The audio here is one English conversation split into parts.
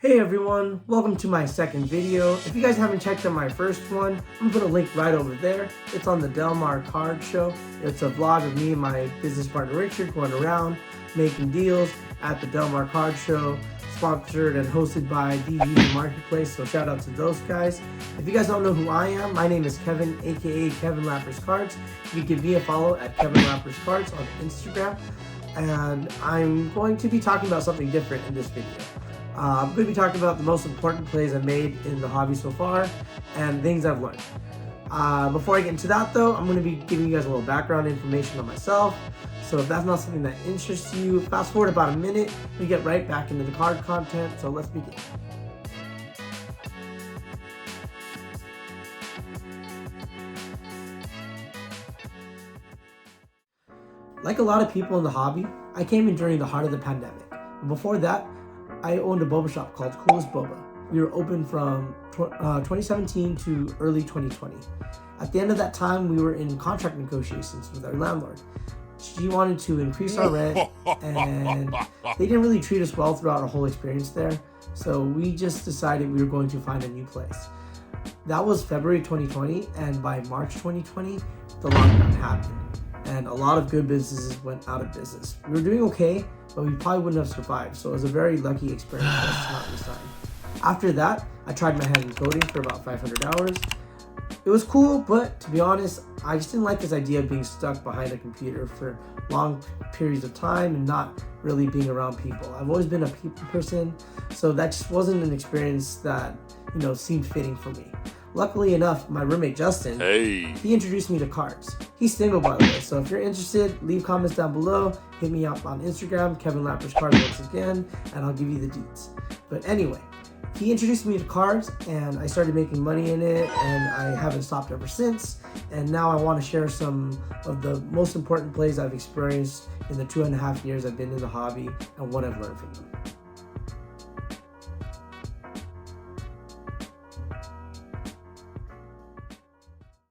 Hey everyone, welcome to my second video. If you guys haven't checked out my first one, I'm gonna put a link right over there. It's on the Delmar Card Show. It's a vlog of me and my business partner Richard going around making deals at the Delmar Card Show, sponsored and hosted by KPJ Marketplace, so shout out to those guys. If you guys don't know who I am, my name is Kevin, aka Kevin Lappers Cards. You can give me a follow at Kevin Lappers Cards on Instagram, and I'm going to be talking about something different in this video. I'm going to be talking about the most important plays I've made in the hobby so far and things I've learned. Before I get into that though, I'm going to be giving you guys a little background information on myself. So if that's not something that interests you, fast forward about a minute, we get right back into the card content. So let's begin. Like a lot of people in the hobby, I came in during the heart of the pandemic. But before that, I owned a boba shop called Coolest Boba. We were open from 2017 to early 2020. At the end of that time, we were in contract negotiations with our landlord. She wanted to increase our rent, and they didn't really treat us well throughout our whole experience there. So we just decided we were going to find a new place. That was February 2020, and by March 2020, the lockdown happened. And a lot of good businesses went out of business. We were doing okay, but we probably wouldn't have survived, so it was a very lucky experience for us to not resign. After that, I tried my hand in coding for about 500 hours. It was cool, but to be honest, I just didn't like this idea of being stuck behind a computer for long periods of time and not really being around people. I've always been a people person, so that just wasn't an experience that, seemed fitting for me. Luckily enough, my roommate Justin, he introduced me to cards. He's single, by the way, so if you're interested, leave comments down below, hit me up on Instagram, Kevin Lappers Cards once again, and I'll give you the deets. But anyway, he introduced me to cards, and I started making money in it, and I haven't stopped ever since. And now I want to share some of the most important plays I've experienced in the 2.5 years I've been in the hobby and what I've learned from them.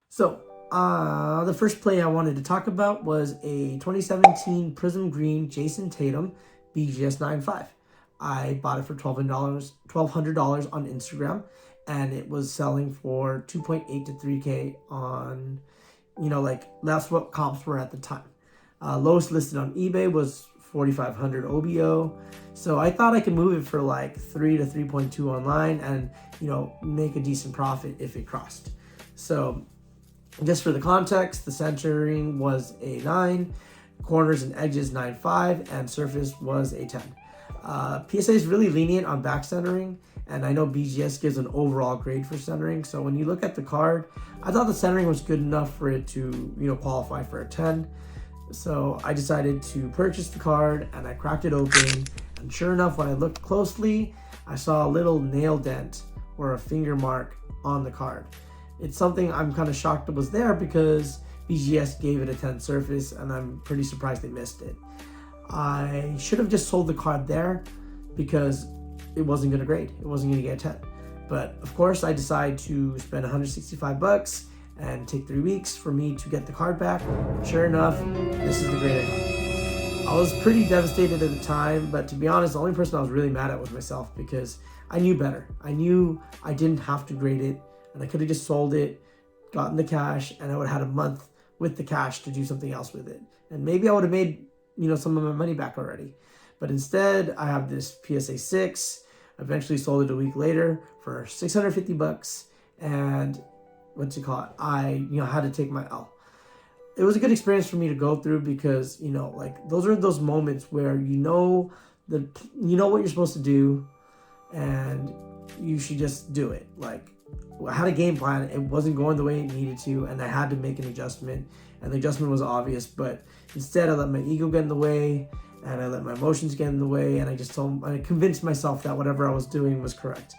So, the first play I wanted to talk about was a 2017 Prizm Green Jayson Tatum BGS 9.5. I bought it for $1,200 on Instagram, and it was selling for 2.8 to 3K on, that's what comps were at the time. Lowest listed on eBay was 4,500 OBO. So I thought I could move it for like 3 to 3.2 online and, make a decent profit if it crossed. So just for the context, the centering was a 9, corners and edges 9.5, and surface was a 10. PSA is really lenient on back centering, and I know BGS gives an overall grade for centering. So when you look at the card, I thought the centering was good enough for it to, qualify for a 10. So I decided to purchase the card, and I cracked it open. And sure enough, when I looked closely, I saw a little nail dent or a finger mark on the card. It's something I'm kind of shocked it was there because BGS gave it a 10 surface, and I'm pretty surprised they missed it. I should have just sold the card there because it wasn't going to grade. It wasn't going to get a 10. But of course, I decided to spend $165 and take 3 weeks for me to get the card back. Sure enough, this is the grade I got. I was pretty devastated at the time, but to be honest, the only person I was really mad at was myself because I knew better. I knew I didn't have to grade it, and I could have just sold it, gotten the cash, and I would have had a month with the cash to do something else with it. And maybe I would have made, some of my money back already. But instead, I have this PSA 6. I eventually sold it a week later for $650, and I, had to take my L. It was a good experience for me to go through because, those are those moments where you know what you're supposed to do, and you should just do it. I had a game plan. It wasn't going the way it needed to, and I had to make an adjustment, and the adjustment was obvious, but instead I let my ego get in the way, and I let my emotions get in the way, and I convinced myself that whatever I was doing was correct.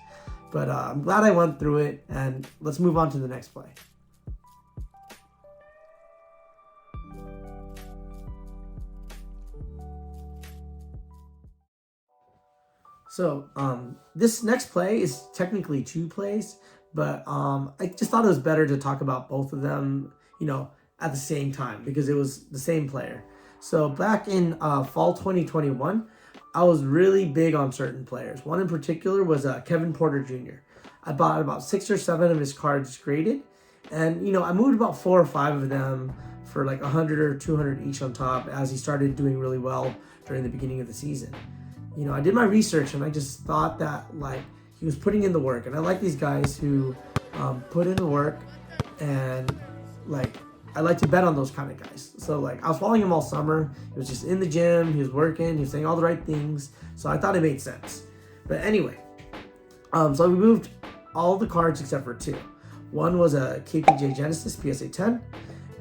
But I'm glad I went through it, and let's move on to the next play. So this next play is technically 2 plays, but I just thought it was better to talk about both of them, at the same time because it was the same player. So back in fall 2021, I was really big on certain players. One in particular was Kevin Porter Jr. I bought about 6 or 7 of his cards graded, and I moved about 4 or 5 of them for like 100 or 200 each on top as he started doing really well during the beginning of the season. I did my research and I just thought that like he was putting in the work, and I like these guys who put in the work, and like I like to bet on those kind of guys. So like I was following him all summer. He was just in the gym, he was working, he was saying all the right things. So I thought it made sense. But anyway, so we moved all the cards except for 2. One was a KPJ Genesis PSA 10,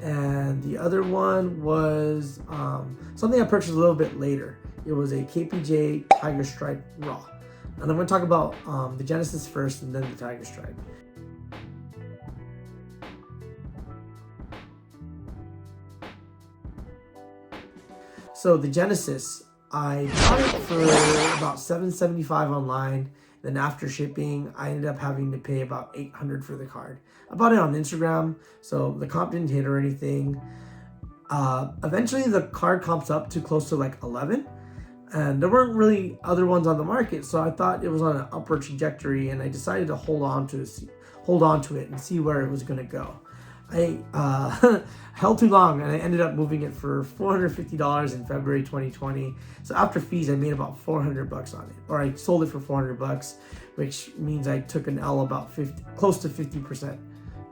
and the other one was something I purchased a little bit later. It was a KPJ Tiger Stripe Raw. And I'm going to talk about the Genesis first and then the Tiger Stripe. So the Genesis, I bought it for about $7.75 online. Then after shipping, I ended up having to pay about $800 for the card. I bought it on Instagram, so the comp didn't hit or anything. Eventually, the card comps up to close to like 11, and there weren't really other ones on the market, so I thought it was on an upward trajectory, and I decided to hold on to it and see where it was going to go. I held too long, and I ended up moving it for $450 in February 2020. So after fees, I made about $400 on it, or I sold it for $400, which means I took an L about close to 50%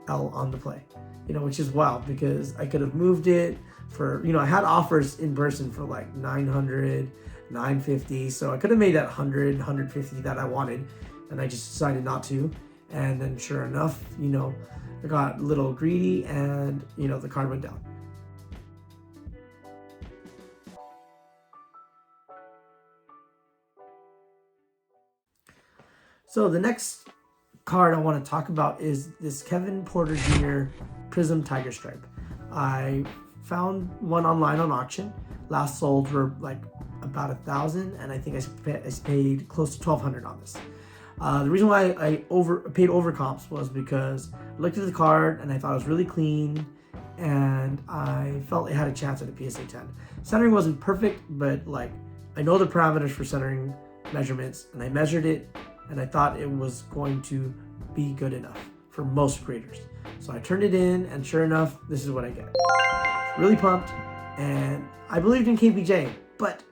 L on the play. Which is wild because I could have moved it for, I had offers in person for like $900, $950, so I could have made that $100, $150 that I wanted, and I just decided not to. And then sure enough, I got a little greedy, and the card went down. So the next card I want to talk about is this Kevin Porter Jr. Prizm Tiger Stripe. I found one online on auction. Last sold for like about $1,000, and I think I paid close to $1,200 on this. The reason why I paid over comps was because I looked at the card and I thought it was really clean, and I felt it had a chance at a PSA 10. Centering wasn't perfect, but like I know the parameters for centering measurements, and I measured it, and I thought it was going to be good enough for most graders. So I turned it in, and sure enough, this is what I get. Really pumped, and I believed in KPJ, but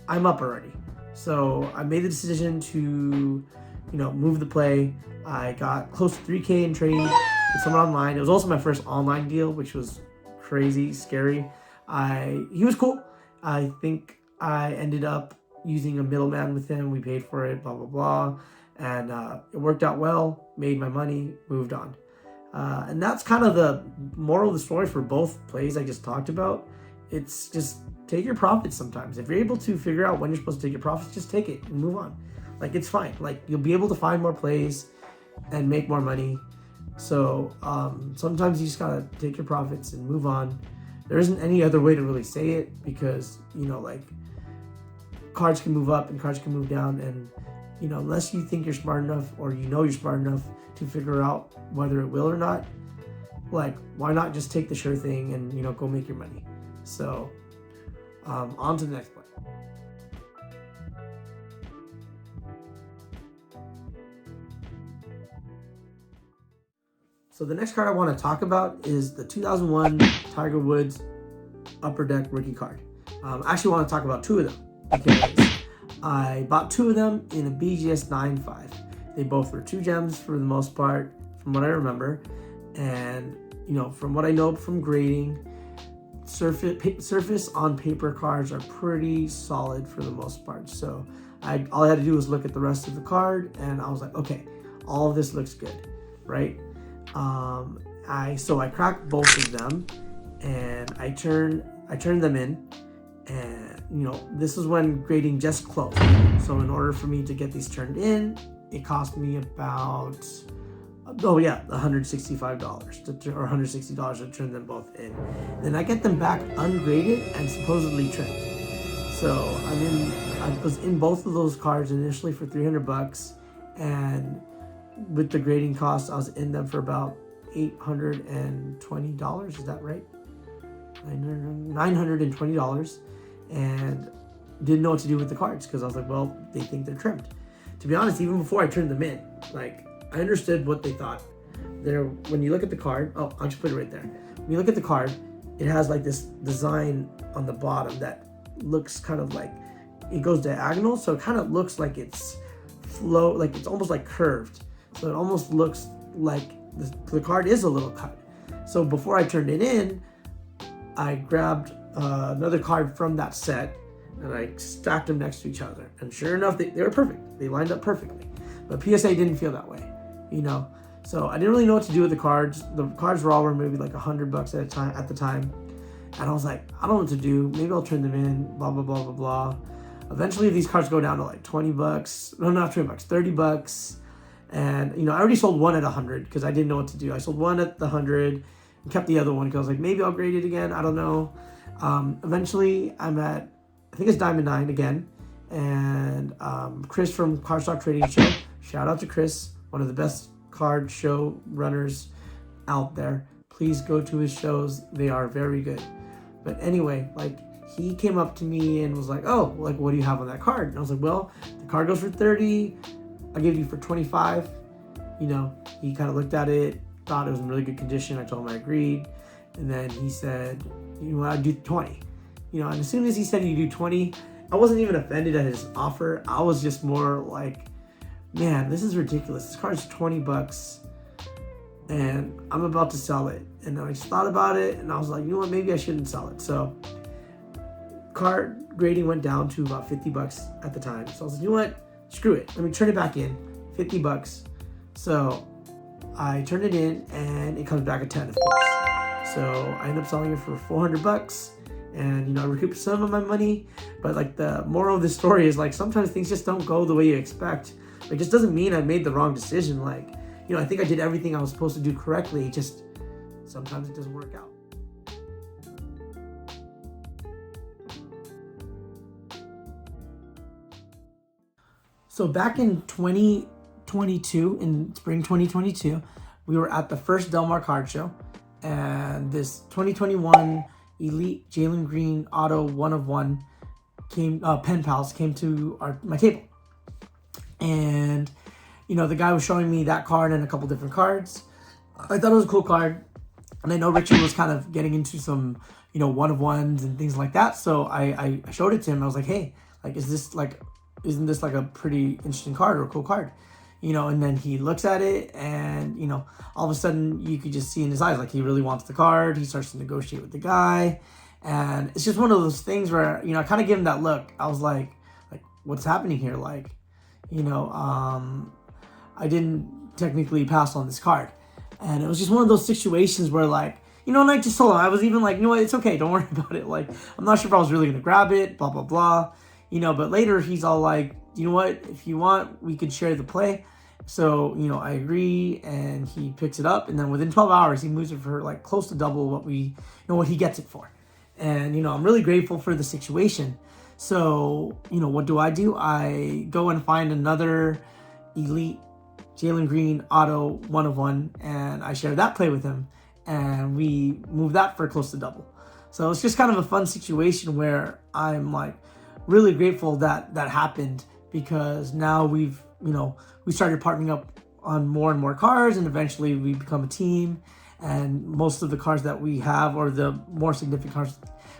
I'm up already. So I made the decision to, move the play. I got close to 3K in trade with someone online. It was also my first online deal, which was crazy, scary. He was cool. I think I ended up using a middleman with him. We paid for it, blah, blah, blah. And it worked out well, made my money, moved on. And that's kind of the moral of the story for both plays I just talked about. It's just take your profits sometimes. If you're able to figure out when you're supposed to take your profits, just take it and move on. Like, it's fine. Like, you'll be able to find more plays and make more money. So sometimes you just gotta take your profits and move on. There isn't any other way to really say it, because like cards can move up and cards can move down, and unless you think you're smart enough, or you're smart enough to figure out whether it will or not, like, why not just take the sure thing and go make your money. So on to the next play. So the next card I want to talk about is the 2001 Tiger Woods Upper Deck rookie card. I actually want to talk about 2 of them, because I bought 2 of them in a BGS 9.5. They both were 2 gems for the most part, from what I remember. And from what I know from grading, surface on paper cards are pretty solid for the most part. So all I had to do was look at the rest of the card, and I was like, okay, all of this looks good, right? I cracked both of them, and I turned them in, and this is when grading just closed. So in order for me to get these turned in, it cost me about $165 or $160 to turn them both in. Then I get them back ungraded and supposedly trimmed. So I was in both of those cards initially for $300, and with the grading costs, I was in them for about $820. Is that right? $920. And didn't know what to do with the cards because I was like, well, they think they're trimmed. To be honest, even before I turned them in, like, I understood what they thought. When you look at the card, oh, I'll just put it right there. When you look at the card, it has like this design on the bottom that looks kind of like it goes diagonal, so it kind of looks like it's like it's almost like curved. So it almost looks like the card is a little cut. So before I turned it in, I grabbed another card from that set and I stacked them next to each other. And sure enough, they were perfect. They lined up perfectly. But PSA didn't feel that way, you know. So I didn't really know what to do with the cards. The cards were all maybe like $100 at the time. And I was like, I don't know what to do. Maybe I'll turn them in, blah, blah, blah, blah, blah. Eventually these cards go down to like $20. No, not $20, $30. And, you know, I already sold one at 100 because I didn't know what to do. I sold one at the 100 and kept the other one because I was like, maybe I'll grade it again. I don't know. Eventually I'm at, I think it's Diamond 9 again. And Chris from Cardstock Trading Show, shout out to Chris, one of the best card show runners out there. Please go to his shows. They are very good. But anyway, like, he came up to me and was like, oh, like, what do you have on that card? And I was like, well, the card goes for 30. I'll give you for 25. You know, he kind of looked at it, thought it was in really good condition. I told him I agreed. And then he said, you know, I'd do 20. You know, and as soon as he said you do 20, I wasn't even offended at his offer. I was just more like, man, this is ridiculous. This card's $20 and I'm about to sell it. And then I just thought about it and I was like, you know what, maybe I shouldn't sell it. So card grading went down to about $50 at the time. So I was like, you know what, screw it. Let me turn it back in, $50. So I turned it in and it comes back at 10, of course. So I end up selling it for $400 and, you know, I recouped some of my money. But like the moral of the story is like, sometimes things just don't go the way you expect. It just doesn't mean I made the wrong decision. Like, you know, I think I did everything I was supposed to do correctly. Just sometimes it doesn't work out. So back in 2022, in spring 2022, we were at the first Del Mar card show, and this 2021 Elite Jalen Green Auto 1 of 1 pen pals came to my table. And, you know, the guy was showing me that card and a couple different cards. I thought it was a cool card. And I know Richard was kind of getting into some, you know, 1 of 1s and things like that. So I showed it to him. I was like, hey, like, isn't this like a pretty interesting card or a cool card? You know, and then he looks at it and, you know, all of a sudden you could just see in his eyes, like, he really wants the card. He starts to negotiate with the guy. And it's just one of those things where, you know, I kind of give him that look. I was like, what's happening here? Like, you know, I didn't technically pass on this card. And it was just one of those situations where, like, you know, and I just told him, I was even like, you know what, it's okay, don't worry about it. Like, I'm not sure if I was really going to grab it, blah, blah, blah. You know, but later he's all like, you know what, if you want, we could share the play. So, you know, I agree, and he picks it up. And then within 12 hours, he moves it for, like, close to double what what he gets it for. And, you know, I'm really grateful for the situation. So, you know, what do? I go and find another Elite Jalen Green Auto 1 of 1, and I share that play with him, and we move that for close to double. So it's just kind of a fun situation where I'm like really grateful that that happened, because now we started partnering up on more and more cards, and eventually we become a team. And most of the cards that we have, or the more significant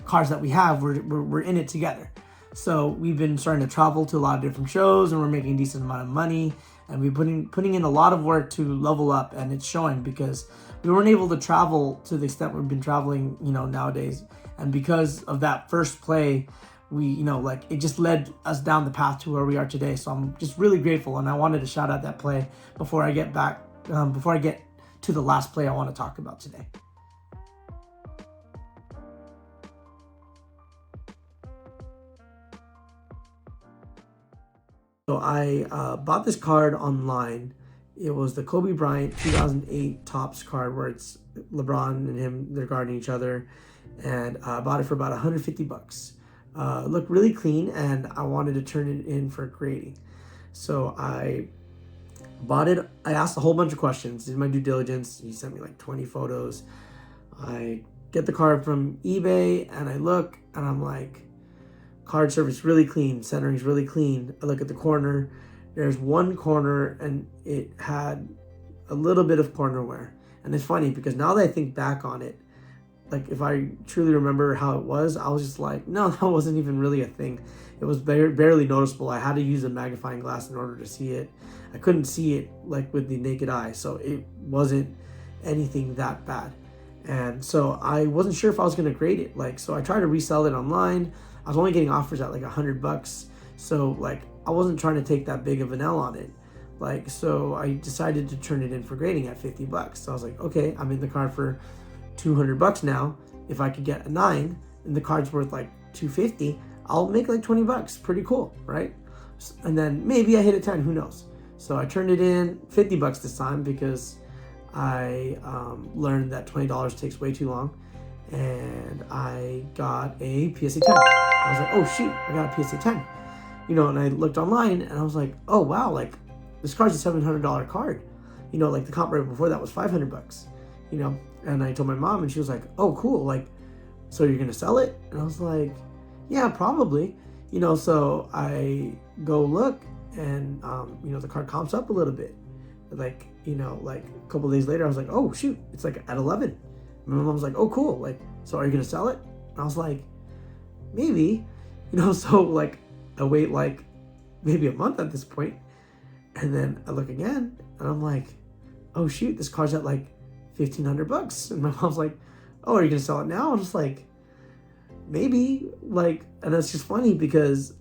cards that we have, we're in it together. So we've been starting to travel to a lot of different shows, and we're making a decent amount of money, and we're putting in a lot of work to level up, and it's showing, because we weren't able to travel to the extent we've been traveling, you know, nowadays. And because of that first play, we, you know, like, it just led us down the path to where we are today. So I'm just really grateful, and I wanted to shout out that play before I get to the last play I want to talk about today. So I bought this card online. It was the Kobe Bryant 2008 Topps card, where it's LeBron and him, they're guarding each other. And I bought it for about $150. It looked really clean, and I wanted to turn it in for grading. So I bought it. I asked a whole bunch of questions, did my due diligence. He sent me like 20 photos. I get the card from eBay, and I look, and I'm like, Card surface really clean, centering's really clean. I look at the corner, there's one corner and it had a little bit of corner wear. And it's funny because now that I think back on it, like if I truly remember how it was, I was just like, no, that wasn't even really a thing. It was barely noticeable. I had to use a magnifying glass in order to see it. I couldn't see it like with the naked eye, so it wasn't anything that bad. And so I wasn't sure if I was gonna grade it. Like, so I tried to resell it online. I was only getting offers at like $100. So like, I wasn't trying to take that big of an L on it. Like, so I decided to turn it in for grading at $50. So I was like, okay, I'm in the card for $200 now. If I could get a 9 and the card's worth like $250, I'll make like $20. Pretty cool, right? And then maybe I hit a 10, who knows? So I turned it in $50 this time because I learned that $20 takes way too long, and I got a PSA 10. I was like, oh shoot, I got a PSA 10. You know, and I looked online and I was like, oh wow, like this card's a $700 card. You know, like the comp rate before that was $500, you know? And I told my mom and she was like, oh cool, like, so you're gonna sell it? And I was like, yeah, probably. You know, so I go look and, you know, the card comps up a little bit. Like, you know, like a couple of days later, I was like, oh shoot, it's like at 11. And my mom was like, oh cool, like, so are you gonna sell it? And I was like, maybe, you know, so like I wait like maybe a month at this point, and then I look again and I'm like, oh shoot, this card's at like $1,500. And my mom's like, oh, are you gonna sell it now? I'm just like, maybe, like, and it's just funny because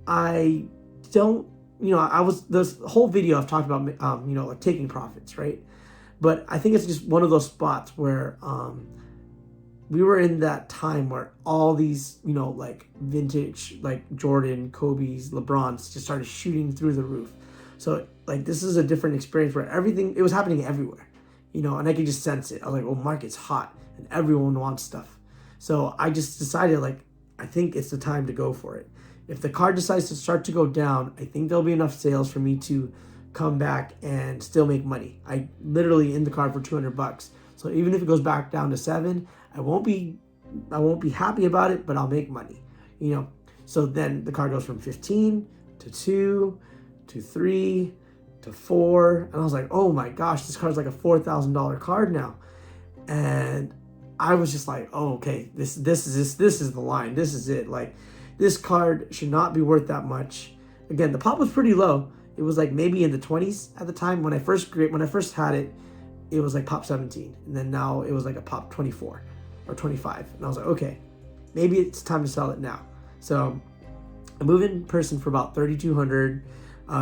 I don't, you know, I was, this whole video I've talked about, you know, like taking profits, right? But I think it's just one of those spots where we were in that time where all these, you know, like vintage, like Jordan, Kobe's, LeBron's just started shooting through the roof. So like, this is a different experience where everything, it was happening everywhere, you know, and I could just sense it. I was like, oh, market's hot and everyone wants stuff. So I just decided, like, I think it's the time to go for it. If the card decides to start to go down, I think there'll be enough sales for me to come back and still make money. I literally in the card for $200. So even if it goes back down to 7, I won't be happy about it, but I'll make money, you know? So then the card goes from 15 to 2 to 3 to 4. And I was like, oh my gosh, this card's like a $4,000 card now. And I was just like, oh, okay, this is the line. This is it. Like, this card should not be worth that much. Again, the pop was pretty low. It was like maybe in the 20s at the time. When I first had it, it was like pop 17. And then now it was like a pop 24 or 25. And I was like, okay, maybe it's time to sell it now. So I move in person for about $3,200,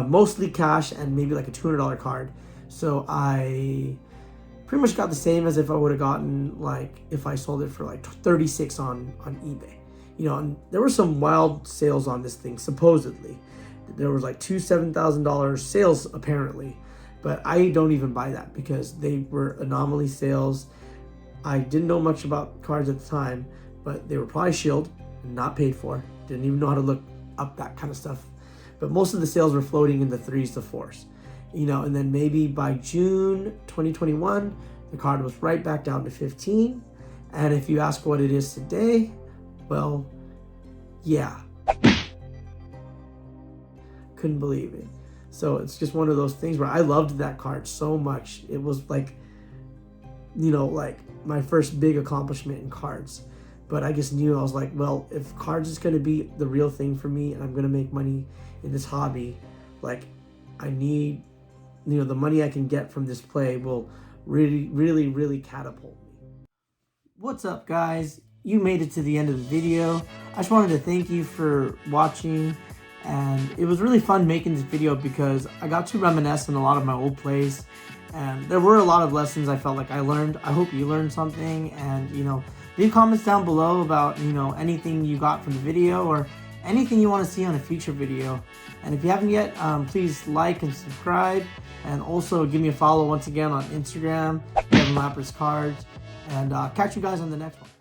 mostly cash and maybe like a $200 card. So I pretty much got the same as if I would have gotten, like, if I sold it for like 36 on eBay. You know, and there were some wild sales on this thing, supposedly. There was like two $7,000 sales apparently, but I don't even buy that because they were anomaly sales. I didn't know much about cards at the time, but they were probably shilled and not paid for. Didn't even know how to look up that kind of stuff. But most of the sales were floating in the 3s to 4s. You know, and then maybe by June 2021, the card was right back down to 15. And if you ask what it is today, well, yeah. Couldn't believe it. So it's just one of those things where I loved that card so much. It was like, you know, like my first big accomplishment in cards. But I just knew, I was like, well, if cards is going to be the real thing for me and I'm going to make money in this hobby, like, I need, you know, the money I can get from this play will really catapult me. What's up, guys? You made it to the end of the video. I just wanted to thank you for watching, and it was really fun making this video because I got to reminisce on a lot of my old plays, and there were a lot of lessons I felt like I learned. I hope you learned something, and, you know, leave comments down below about, you know, anything you got from the video or anything you want to see on a future video. And if you haven't yet, please like and subscribe, and also give me a follow once again on Instagram, Kevin Lapper's Cards, and catch you guys on the next one.